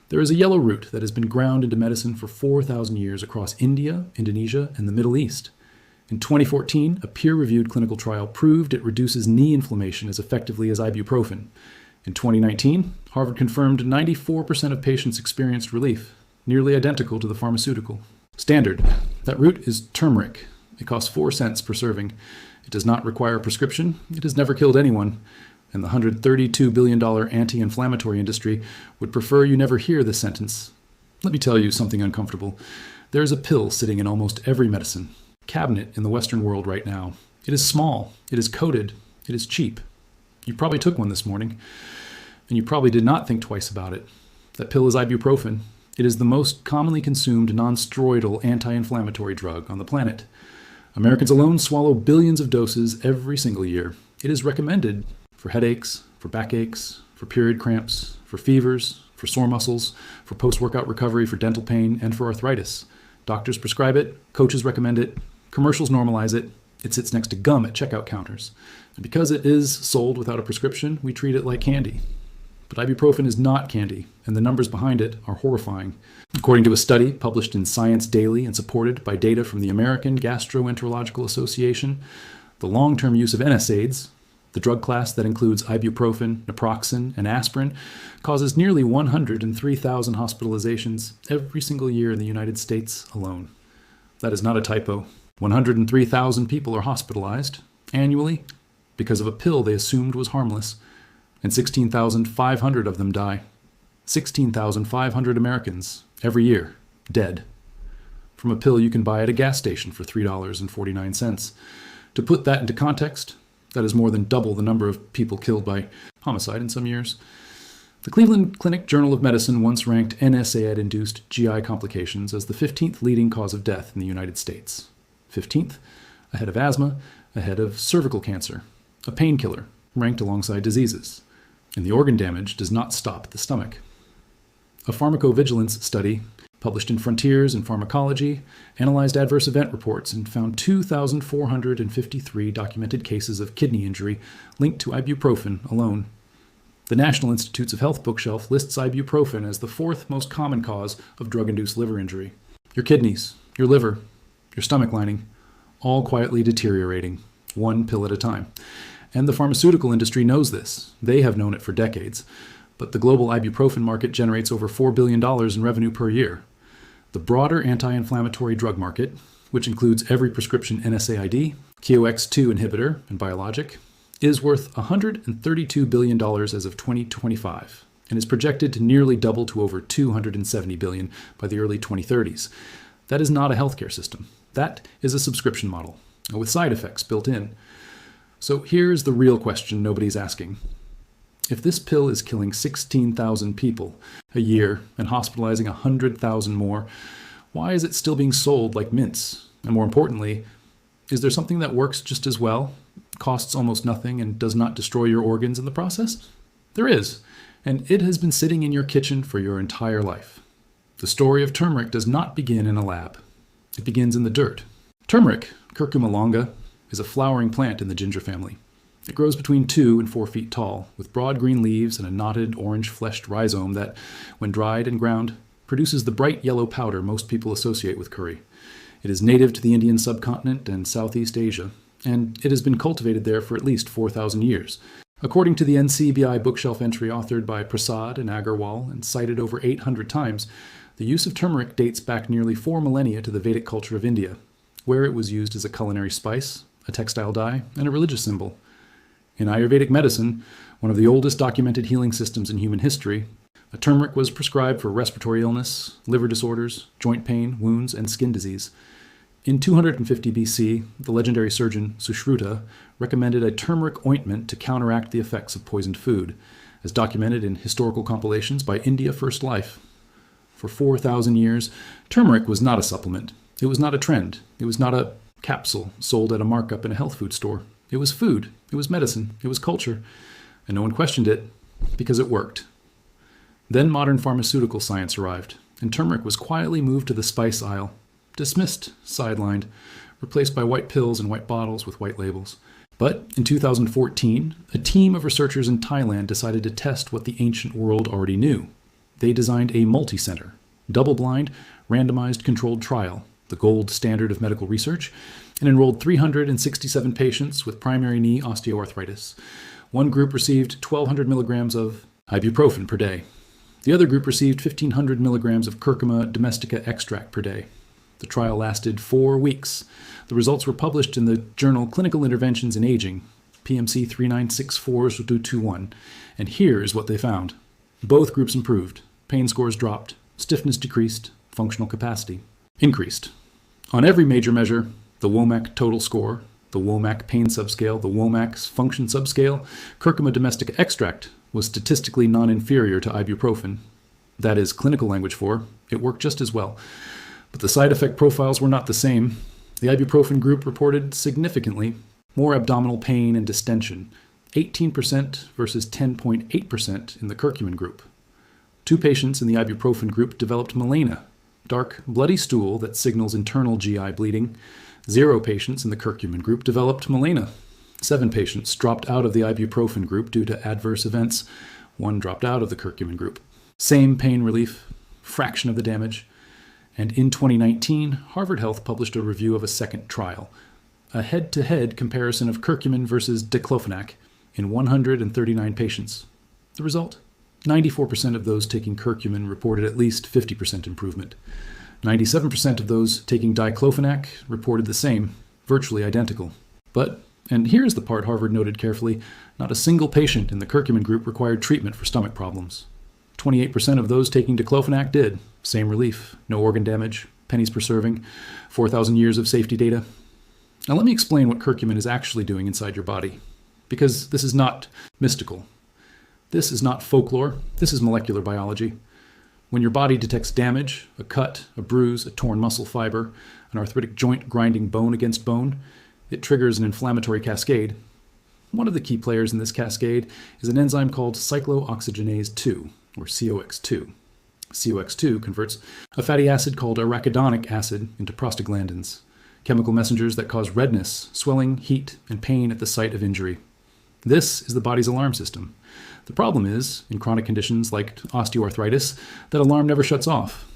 There is a yellow root that has been ground into medicine for 4,000 years across India, Indonesia, and the Middle East. In 2014, a peer-reviewed clinical trial proved it reduces knee inflammation as effectively as ibuprofen. In 2019, Harvard confirmed 94% of patients experienced relief, nearly identical to the pharmaceutical. Standard. That root is turmeric. It costs 4 cents per serving. It does not require a prescription. It has never killed anyone. And the $132 billion anti-inflammatory industry would prefer you never hear this sentence. Let me tell you something uncomfortable. There is a pill sitting in almost every medicine cabinet in the Western world right now. It is small. It is coated. It is cheap. You probably took one this morning, and you probably did not think twice about it. That pill is ibuprofen. It is the most commonly consumed non-steroidal anti-inflammatory drug on the planet. Americans alone swallow billions of doses every single year. It is recommended for headaches, for backaches, for period cramps, for fevers, for sore muscles, for post-workout recovery, for dental pain, and for arthritis. Doctors prescribe it, coaches recommend it, commercials normalize it. It sits next to gum at checkout counters. And because it is sold without a prescription, we treat it like candy. But ibuprofen is not candy, and the numbers behind it are horrifying. According to a study published in Science Daily and supported by data from the American Gastroenterological Association, the long-term use of NSAIDs, the drug class that includes ibuprofen, naproxen, and aspirin, causes nearly 103,000 hospitalizations every single year in the United States alone. That is not a typo. 103,000 people are hospitalized annually because of a pill they assumed was harmless, and 16,500 of them die. 16,500 Americans every year dead from a pill you can buy at a gas station for $3.49. To put that into context, that is more than double the number of people killed by homicide in some years. The Cleveland Clinic Journal of Medicine once ranked NSAID-induced GI complications as the 15th leading cause of death in the United States. 15th, ahead of asthma, ahead of cervical cancer, a painkiller, ranked alongside diseases. And the organ damage does not stop at the stomach. A pharmacovigilance study published in Frontiers in Pharmacology analyzed adverse event reports and found 2,453 documented cases of kidney injury linked to ibuprofen alone. The National Institutes of Health bookshelf lists ibuprofen as the 4th most common cause of drug-induced liver injury. Your kidneys, your liver, your stomach lining, all quietly deteriorating, one pill at a time. And the pharmaceutical industry knows this. They have known it for decades. But the global ibuprofen market generates over $4 billion in revenue per year. The broader anti-inflammatory drug market, which includes every prescription NSAID, KOX2 inhibitor, and biologic, is worth $132 billion as of 2025 and is projected to nearly double to over $270 billion by the early 2030s. That is not a healthcare system. That is a subscription model, with side effects built in. So here's the real question nobody's asking. If this pill is killing 16,000 people a year and hospitalizing 100,000 more, why is it still being sold like mints? And more importantly, is there something that works just as well, costs almost nothing, and does not destroy your organs in the process? There is, and it has been sitting in your kitchen for your entire life. The story of turmeric does not begin in a lab. It begins in the dirt. Turmeric, Curcumin longa, is a flowering plant in the ginger family. It grows between 2 and 4 feet tall, with broad green leaves and a knotted, orange-fleshed rhizome that, when dried and ground, produces the bright yellow powder most people associate with curry. It is native to the Indian subcontinent and Southeast Asia, and it has been cultivated there for at least 4,000 years. According to the NCBI bookshelf entry authored by Prasad and Agarwal and cited over 800 times, the use of turmeric dates back nearly 4 millennia to the Vedic culture of India, where it was used as a culinary spice, a textile dye, and a religious symbol. In Ayurvedic medicine, one of the oldest documented healing systems in human history, a turmeric was prescribed for respiratory illness, liver disorders, joint pain, wounds, and skin disease. In 250 BC, the legendary surgeon Sushruta recommended a turmeric ointment to counteract the effects of poisoned food, as documented in historical compilations by India First Life. For 4,000 years, turmeric was not a supplement. It was not a trend. It was not a capsule sold at a markup in a health food store. It was food, it was medicine, it was culture, and no one questioned it because it worked. Then modern pharmaceutical science arrived, and turmeric was quietly moved to the spice aisle, dismissed, sidelined, replaced by white pills and white bottles with white labels. But in 2014, a team of researchers in Thailand decided to test what the ancient world already knew. They designed a multi-center, double-blind, randomized controlled trial, the gold standard of medical research, and enrolled 367 patients with primary knee osteoarthritis. One group received 1,200 milligrams of ibuprofen per day. The other group received 1,500 milligrams of Curcuma domestica extract per day. The trial lasted 4 weeks. The results were published in the journal Clinical Interventions in Aging, PMC 3964-21, and here is what they found. Both groups improved. Pain scores dropped. Stiffness decreased. Functional capacity increased. On every major measure, the WOMAC total score, the WOMAC pain subscale, the WOMAC function subscale, Curcuma domestica extract was statistically non-inferior to ibuprofen. That is clinical language for it worked just as well. But the side effect profiles were not the same. The ibuprofen group reported significantly more abdominal pain and distension, 18% versus 10.8% in the curcumin group. 2 patients in the ibuprofen group developed melena, dark, bloody stool that signals internal GI bleeding. 0 patients in the curcumin group developed melena. 7 patients dropped out of the ibuprofen group due to adverse events. 1 dropped out of the curcumin group. Same pain relief, fraction of the damage. And in 2019, Harvard Health published a review of a second trial, a head-to-head comparison of curcumin versus diclofenac in 139 patients. The result? 94% of those taking curcumin reported at least 50% improvement. 97% of those taking diclofenac reported the same, virtually identical. But, and here's the part Harvard noted carefully, not a single patient in the curcumin group required treatment for stomach problems. 28% of those taking diclofenac did. Same relief, no organ damage, pennies per serving, 4,000 years of safety data. Now let me explain what curcumin is actually doing inside your body, because this is not mystical. This is not folklore, this is molecular biology. When your body detects damage, a cut, a bruise, a torn muscle fiber, an arthritic joint grinding bone against bone, it triggers an inflammatory cascade. One of the key players in this cascade is an enzyme called cyclooxygenase 2, or COX2. COX2 converts a fatty acid called arachidonic acid into prostaglandins, chemical messengers that cause redness, swelling, heat, and pain at the site of injury. This is the body's alarm system. The problem is, in chronic conditions like osteoarthritis, that alarm never shuts off.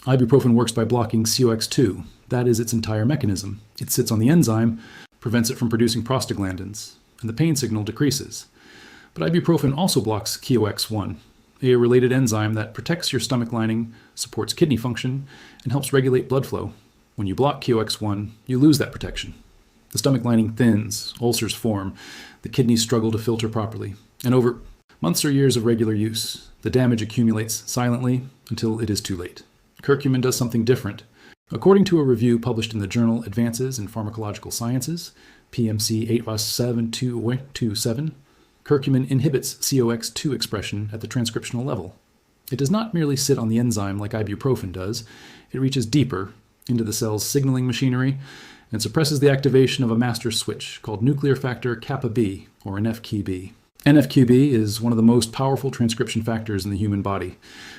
Ibuprofen works by blocking COX2. That is its entire mechanism. It sits on the enzyme, prevents it from producing prostaglandins, and the pain signal decreases. But ibuprofen also blocks COX1, a related enzyme that protects your stomach lining, supports kidney function, and helps regulate blood flow. When you block COX1, you lose that protection. The stomach lining thins, ulcers form, the kidneys struggle to filter properly, and over months or years of regular use, the damage accumulates silently until it is too late. Curcumin does something different. According to a review published in the journal Advances in Pharmacological Sciences, PMC 87227, curcumin inhibits COX2 expression at the transcriptional level. It does not merely sit on the enzyme like ibuprofen does, it reaches deeper into the cell's signaling machinery and suppresses the activation of a master switch called nuclear factor kappa B, or NF-κB. NF-κB is one of the most powerful transcription factors in the human body.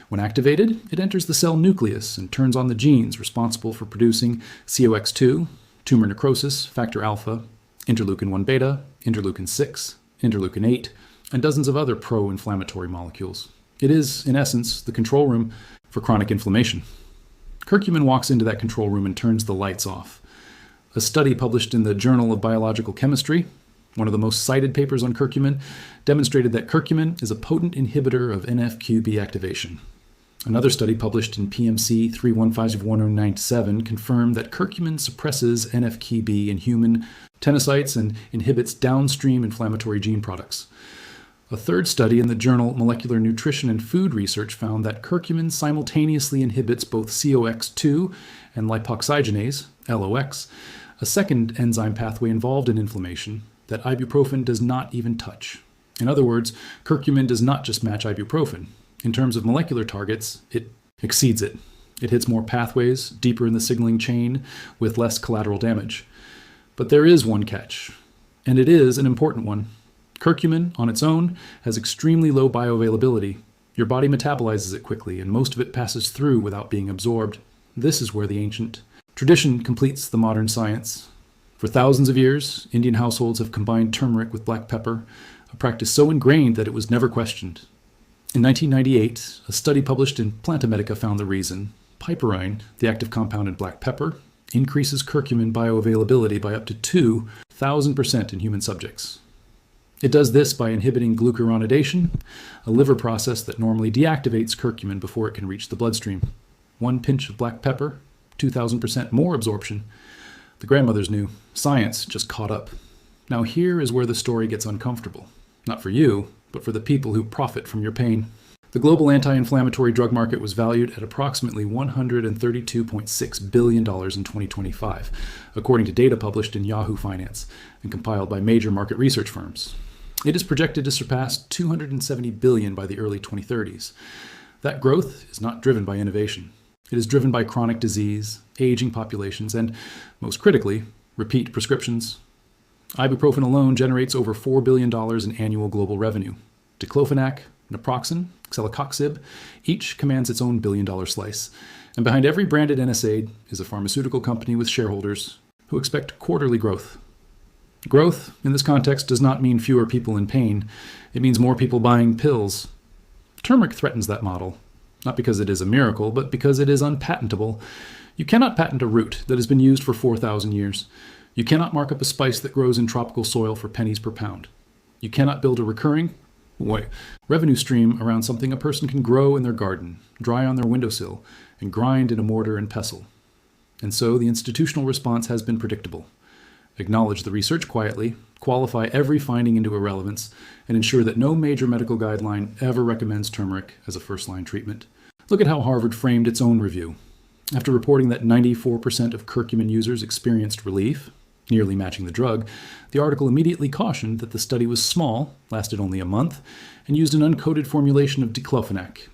When activated, it enters the cell nucleus and turns on the genes responsible for producing COX2, tumor necrosis, factor alpha, interleukin-1 beta, interleukin-6, interleukin-8, and dozens of other pro-inflammatory molecules. It is, in essence, the control room for chronic inflammation. Curcumin walks into that control room and turns the lights off. A study published in the Journal of Biological Chemistry, one of the most cited papers on curcumin, demonstrated that curcumin is a potent inhibitor of NF-κB activation. Another study published in PMC 3151097 confirmed that curcumin suppresses NF-κB in human tenocytes and inhibits downstream inflammatory gene products. A third study in the journal Molecular Nutrition and Food Research found that curcumin simultaneously inhibits both COX2 and lipoxygenase, LOX, a second enzyme pathway involved in inflammation that ibuprofen does not even touch. In other words, curcumin does not just match ibuprofen. In terms of molecular targets, it exceeds it. It hits more pathways, deeper in the signaling chain, with less collateral damage. But there is one catch, and it is an important one. Curcumin, on its own, has extremely low bioavailability. Your body metabolizes it quickly, and most of it passes through without being absorbed. This is where the ancient tradition completes the modern science. For thousands of years, Indian households have combined turmeric with black pepper, a practice so ingrained that it was never questioned. In 1998, a study published in Planta Medica found the reason. Piperine, the active compound in black pepper, increases curcumin bioavailability by up to 2,000% in human subjects. It does this by inhibiting glucuronidation, a liver process that normally deactivates curcumin before it can reach the bloodstream. 1 pinch of black pepper, 2,000% more absorption. The grandmothers knew. Science just caught up. Now here is where the story gets uncomfortable. Not for you, but for the people who profit from your pain. The global anti-inflammatory drug market was valued at approximately $132.6 billion in 2025, according to data published in Yahoo Finance and compiled by major market research firms. It is projected to surpass $270 billion by the early 2030s. That growth is not driven by innovation. It is driven by chronic disease, aging populations, and, most critically, repeat prescriptions. Ibuprofen alone generates over $4 billion in annual global revenue. Diclofenac, naproxen, celecoxib, each commands its own billion-dollar slice. And behind every branded NSAID is a pharmaceutical company with shareholders who expect quarterly growth. Growth, in this context, does not mean fewer people in pain. It means more people buying pills. Turmeric threatens that model, not because it is a miracle, but because it is unpatentable. You cannot patent a root that has been used for 4,000 years. You cannot mark up a spice that grows in tropical soil for pennies per pound. You cannot build a recurring revenue stream around something a person can grow in their garden, dry on their windowsill, and grind in a mortar and pestle. And so the institutional response has been predictable. Acknowledge the research quietly, qualify every finding into irrelevance, and ensure that no major medical guideline ever recommends turmeric as a first-line treatment. Look at how Harvard framed its own review. After reporting that 94% of curcumin users experienced relief, nearly matching the drug, the article immediately cautioned that the study was small, lasted only a month, and used an uncoated formulation of diclofenac.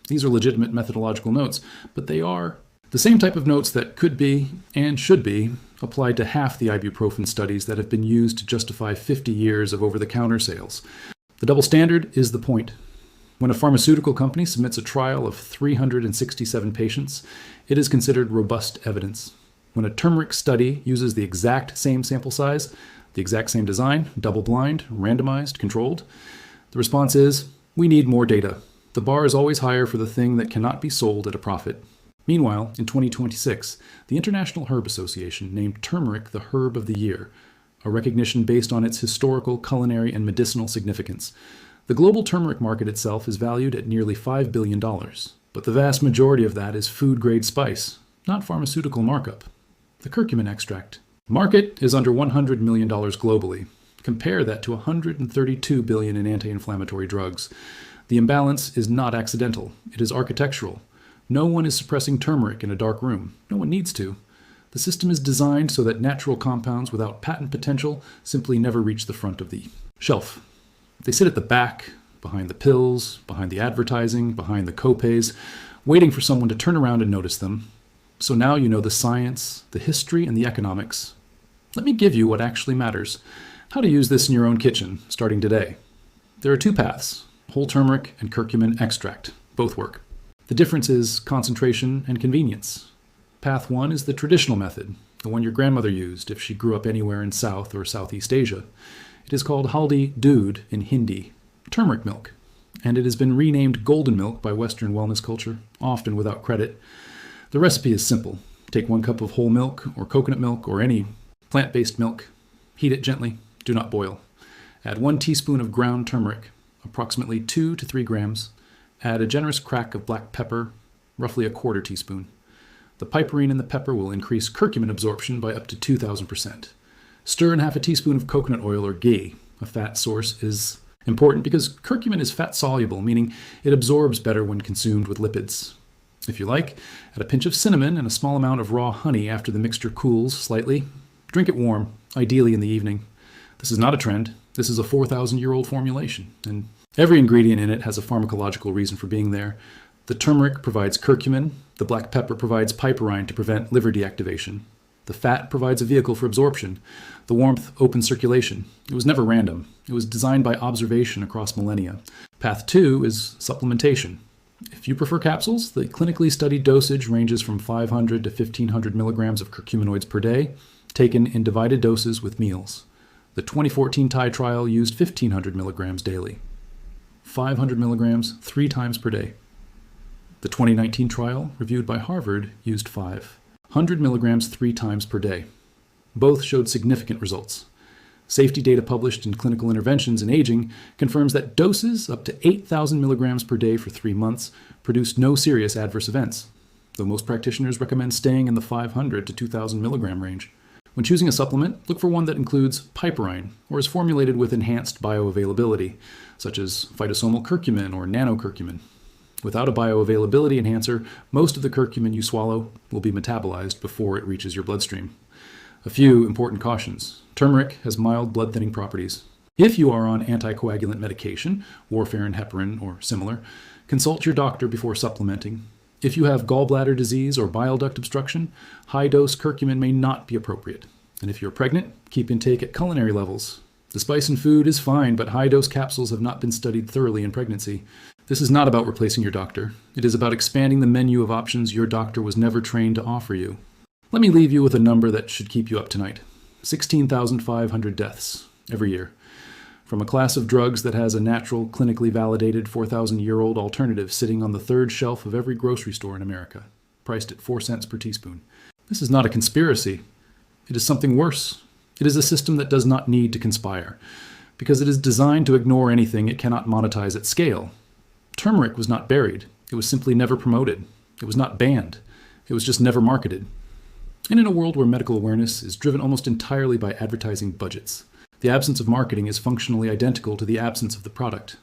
These are legitimate methodological notes, but they are the same type of notes that could be, and should be, applied to half the ibuprofen studies that have been used to justify 50 years of over-the-counter sales. The double standard is the point. When a pharmaceutical company submits a trial of 367 patients, it is considered robust evidence. When a turmeric study uses the exact same sample size, the exact same design, double-blind, randomized, controlled, the response is, we need more data. The bar is always higher for the thing that cannot be sold at a profit. Meanwhile, in 2026, the International Herb Association named turmeric the Herb of the Year, a recognition based on its historical, culinary, and medicinal significance. The global turmeric market itself is valued at nearly $5 billion, but the vast majority of that is food-grade spice, not pharmaceutical markup. The curcumin extract. Market is under $100 million globally. Compare that to $132 billion in anti-inflammatory drugs. The imbalance is not accidental. It is architectural. No one is suppressing turmeric in a dark room. No one needs to. The system is designed so that natural compounds without patent potential simply never reach the front of the shelf. They sit at the back, behind the pills, behind the advertising, behind the copays, waiting for someone to turn around and notice them. So now you know the science, the history, and the economics. Let me give you what actually matters. How to use this in your own kitchen, starting today. There are two paths, whole turmeric and curcumin extract. Both work. The difference is concentration and convenience. Path 1 is the traditional method, the one your grandmother used if she grew up anywhere in South or Southeast Asia. It is called haldi doodh in Hindi, turmeric milk, and it has been renamed golden milk by Western wellness culture, often without credit. The recipe is simple. Take 1 cup of whole milk or coconut milk or any plant-based milk. Heat it gently. Do not boil. Add 1 teaspoon of ground turmeric, approximately 2 to 3 grams. Add a generous crack of black pepper, roughly 1/4 teaspoon. The piperine in the pepper will increase curcumin absorption by up to 2,000%. Stir in half a teaspoon of coconut oil or ghee. A fat source is important because curcumin is fat-soluble, meaning it absorbs better when consumed with lipids. If you like, add a pinch of cinnamon and a small amount of raw honey after the mixture cools slightly. Drink it warm, ideally in the evening. This is not a trend. This is a 4,000-year-old formulation, and every ingredient in it has a pharmacological reason for being there. The turmeric provides curcumin. The black pepper provides piperine to prevent liver deactivation. The fat provides a vehicle for absorption. The warmth opens circulation. It was never random. It was designed by observation across millennia. Path 2 is supplementation. If you prefer capsules, the clinically studied dosage ranges from 500 to 1,500 milligrams of curcuminoids per day, taken in divided doses with meals. The 2014 Thai trial used 1,500 milligrams daily. 500 milligrams 3 times per day. The 2019 trial, reviewed by Harvard, used 500 milligrams 3 times per day. Both showed significant results. Safety data published in Clinical Interventions in Aging confirms that doses up to 8,000 milligrams per day for 3 months produced no serious adverse events, though most practitioners recommend staying in the 500 to 2,000 milligram range. When choosing a supplement, look for one that includes piperine or is formulated with enhanced bioavailability, such as phytosomal curcumin or nanocurcumin. Without a bioavailability enhancer, most of the curcumin you swallow will be metabolized before it reaches your bloodstream. A few important cautions. Turmeric has mild blood-thinning properties. If you are on anticoagulant medication, warfarin, heparin, or similar, consult your doctor before supplementing. If you have gallbladder disease or bile duct obstruction, high-dose curcumin may not be appropriate. And if you're pregnant, keep intake at culinary levels. The spice in food is fine, but high-dose capsules have not been studied thoroughly in pregnancy. This is not about replacing your doctor. It is about expanding the menu of options your doctor was never trained to offer you. Let me leave you with a number that should keep you up tonight. 16,500 deaths every year from a class of drugs that has a natural, clinically validated 4,000-year-old alternative sitting on the third shelf of every grocery store in America, priced at 4 cents per teaspoon. This is not a conspiracy. It is something worse. It is a system that does not need to conspire, because it is designed to ignore anything it cannot monetize at scale. Turmeric was not buried. It was simply never promoted. It was not banned. It was just never marketed. And in a world where medical awareness is driven almost entirely by advertising budgets, the absence of marketing is functionally identical to the absence of the product.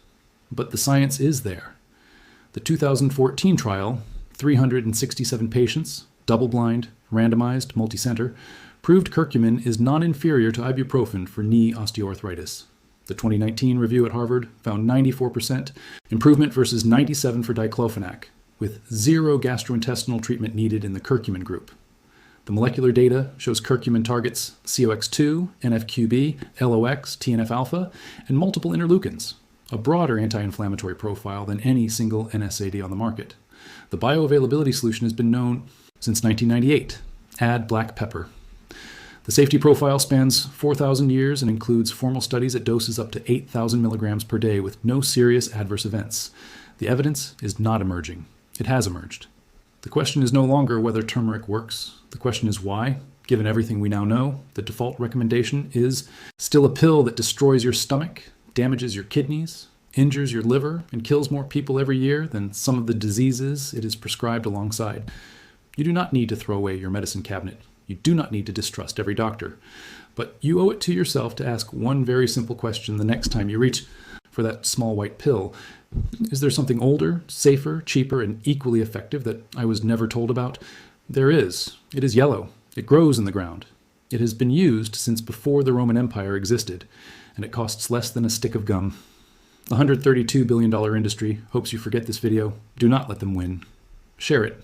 But the science is there. The 2014 trial, 367 patients, double-blind, randomized, multicenter, proved curcumin is non-inferior to ibuprofen for knee osteoarthritis. The 2019 review at Harvard found 94% improvement versus 97% for diclofenac, with 0 gastrointestinal treatment needed in the curcumin group. The molecular data shows curcumin targets COX2, NF-κB, LOX, TNF-alpha, and multiple interleukins, a broader anti-inflammatory profile than any single NSAID on the market. The bioavailability solution has been known since 1998. Add black pepper. The safety profile spans 4,000 years and includes formal studies at doses up to 8,000 milligrams per day with no serious adverse events. The evidence is not emerging. It has emerged. The question is no longer whether turmeric works. The question is why. Given everything we now know, the default recommendation is still a pill that destroys your stomach, damages your kidneys, injures your liver, and kills more people every year than some of the diseases it is prescribed alongside. You do not need to throw away your medicine cabinet. You do not need to distrust every doctor. But you owe it to yourself to ask one very simple question the next time you reach for that small white pill. Is there something older, safer, cheaper, and equally effective that I was never told about? There is. It is yellow. It grows in the ground. It has been used since before the Roman Empire existed, and it costs less than a stick of gum. The $132 billion industry hopes you forget this video. Do not let them win. Share it.